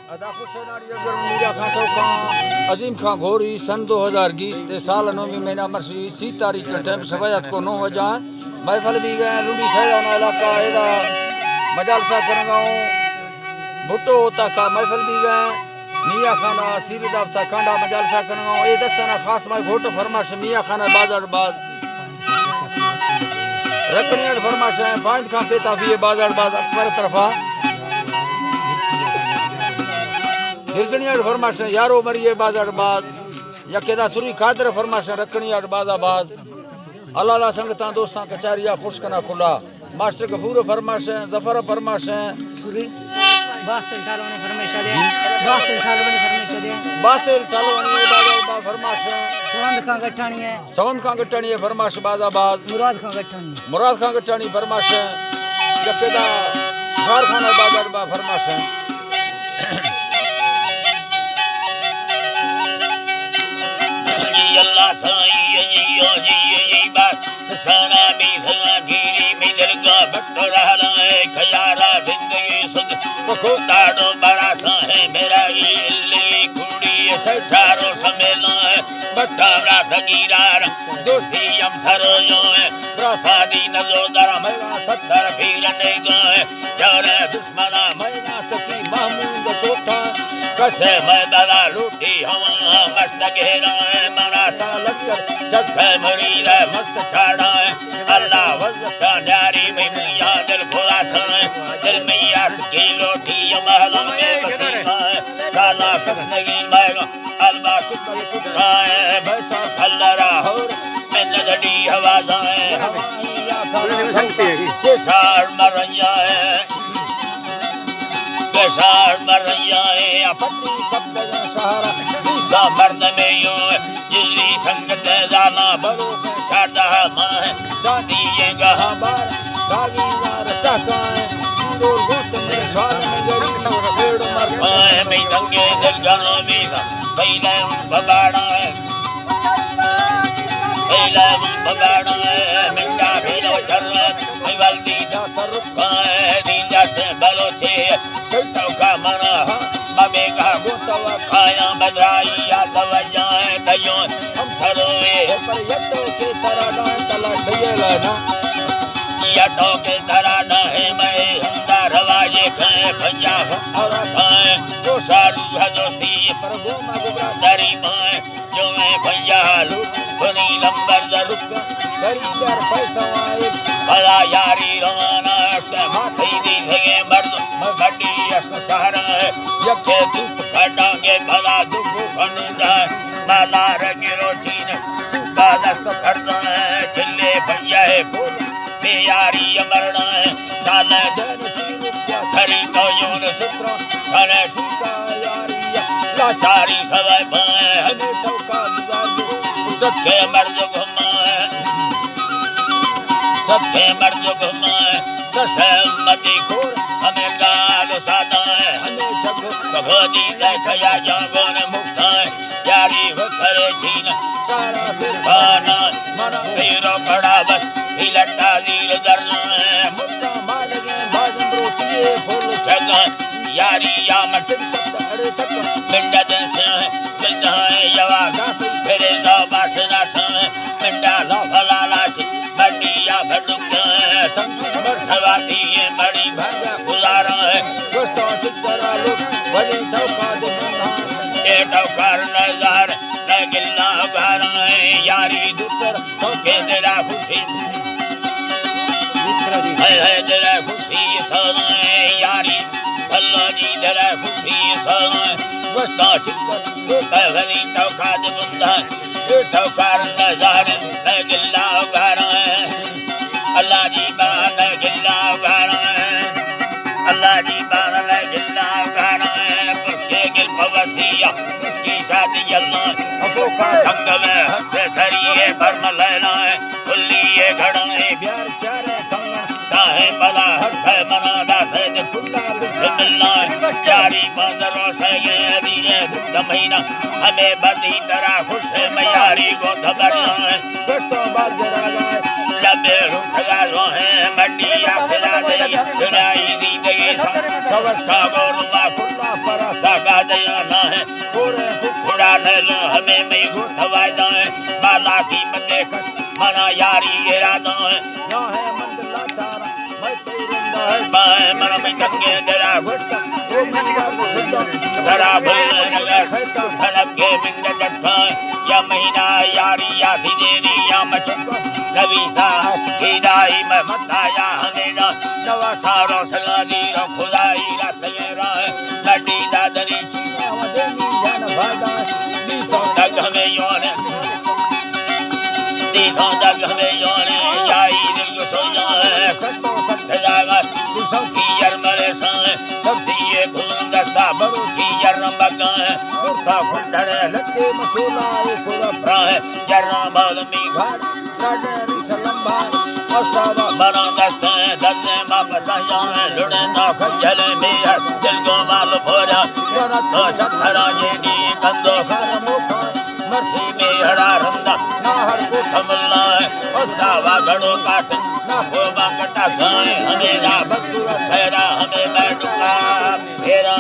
अदा हुसैनारी अगर मीरा खां चौका अजीम खां घोरी सन 2020 ते साल 9 महीना मरसी 3 तारीख के टाइम सवायत को 9 बजा महफल भी गए लुडी सैदाना इलाका एदा मजालसा करगांव भुट्टो होता का महफल भी गए मियां खाना सीरदा था कांडा मजालसा करगांव ए दस्ताना खास माय घोट फरमाश मियां खाना बाजार बाद रकनियाट फरमाश है पांच खां पेता भी बाजार बाद अकबर तरफा हिरसनियाट फरमाश यारो मरिए बाजार बाद यकेदा सुरी कादर फरमाश रकनियाट बाजाबाद अलाला संगता दोस्तां कचारिया खुशकना खुला मास्टर गफूर फरमाश जफर फरमाश सुरी बास्तेल ठालवानी फरमाइश दे बास्तेल ठालवानी फरमाइश दे बास्तेल ठालवानी बाजाबाद फरमाश सवंद खां गठाणी है फरमाश बाजाबाद मुराद खां गठाणी फरमाश यकेदा कारखाना बाजाबाद फरमाश अल्लाह साईं यो जी बात सना भी भला गिरी मिलर का बट्टो रहना है खयारा जिंदगी सुध को ताड़ो बड़ा सा है मेरा ये कुड़ी सचारो समेला है बट्टा रात गिरार दोस्ती हम सरो जो है प्रसादी नजो दरा मेरा 70 फिरने गए जरे दुश्मना मैना सकी महमूद सोटा कसे मैं दादा लूटी हवा मस्त घेरा है मरा सालक जग मरी रे मस्त छाड़ा है अल्लाह वज़्ता न्यारी में मियां दिल खुलासा है दिल में यास की लोटी महलों में बसीमा है साला जिंदगी में अल्लाह कुछ कुटरा है बसा खल्लरा हो मैं नगड़ी हवाजा है सार मरैया है सार मरैया है अपनी कब्ज़ सहारा का मर्द में यो जिली संगत जाना बरो छाड़ा मां चांदी ये गहा बार गागीदार टका है दो गोत में स्वार में गरी पेड़ मर पाए मैं दंगे दिल जानो वीगा पहले बगाड़ा है मिंडा भेलो चर मैं वल्दी दा रुका है दीजा से बलोचे तो का मना ममे का गोतवा खाया बदराई या दवाइयां दयो हम सरोए पर यतो के तरह तला सयला ना यतो के तरह है मैं हमदा रवाजे खाए भैया और खाए तो सारू हजोसी पर गोमा गुबरा दरी माए जो मैं भैया लू बनी नंबर द रुक गरीबार पैसा आए भला यारी रवाना से माथे दी भगे मर्द मगड़ी अस सहारा है यके धूप काटांगे भला दुख बन जाए माला रगिरो चीन का दस्त करना है चिल्ले भैया है बोल बेयारी अमरना है साले दिन सी क्या खरी तो यून सुत्रा खाने ठुका यारी लाचारी सवे भाए हमें टोका सबके मर्द घुमाए सबके मर्द घुमाए ससे मती खोर हमें गाल सादा है हमें जग भगोदी देखया जागोन मुक्ता है यारी वखरे छीन सारा सिरखाना मना फेरो खड़ा बस हिलटा लील दरना है मुक्ता माल गए बाजम रोटिए फूल छगा यारी या मटिन तक अड़े तक मिंडा से मिलता है यवा गाफी फेरे दा बासना से मिंडा ला फला लाची बंडिया भड़ुक है तंग बरसवाती है बड़ी भागा गुजारा है दोस्तों चित्तरा लोग बड़े ठोका दे ए ठोकर नजार न गिल्ला गार है यारी दूसर ठोके तेरा खुशी है तेरा खुशी सने यारी अल्लाह जी तेरा खुशी सने दोस्तों चित्तर पहली ठोका दे बंदा ए ठोकर नजार न गिल्ला गार है अल्लाह जी बान गिल्ला गार है अल्लाह जी बान गिल्ला गार है के गिल पवसिया इसकी शादी अल्लाह अबो का ढंग में हंसे सरिए भरम लेना है खुली ये घड़ा है प्यार चारे कंगन काहे भला हर से मना दासे दे खुदा से मिलना है यारी बंदरों से ये दीजे महीना हमें बदी तरह खुश है यारी को खबरना है दोस्तों बात जरा गाए लबे रुठगा रो है मंडिया खिला दे चुनाई दी गई सवस्था गोरुआ खुला परसा दया ना है खुड़ा नल हमें में गोठवाए जाए बाला की मते कस मना यारी इरादा है ना है मंद लाचारा मैं तेरे अंदर बाय मन में तके दरा घुसता ओ मेरा खुदा दरा भल नगर धनक के बिंद जत्था या महीना यारी या देरी या मचक रवि साहस खिदाई में मताया हमें नवा सारो सगादी रो खुदाई रातगेरा लड़ी दादरी चिया वदेनी जान भादा दी तो दग हमें योने देखो दग हमें योने जाई दिल को सो जाए कस्तो सत्य जागा दिसों की यरमरे साए सबसे ये खून दस्ता बड़ो की यरम बगाए उठा खुंडरे लट्टे मचोला ए खुदा प्राह यरम बालमी घाट राडरी सलंबा अस्तावा बना दस्ते दस्ते वापस आए लुड़े ना खजल में दिल को माल फोड़ा तो चतरा ये नी कंदो घर मुखा मर्सी में हड़ा रंदा नाहर को समला अस्तावा गड़ो काट ना हो बाकटा खाए हमेरा बदुरा फेरा हमें बैठा फेरा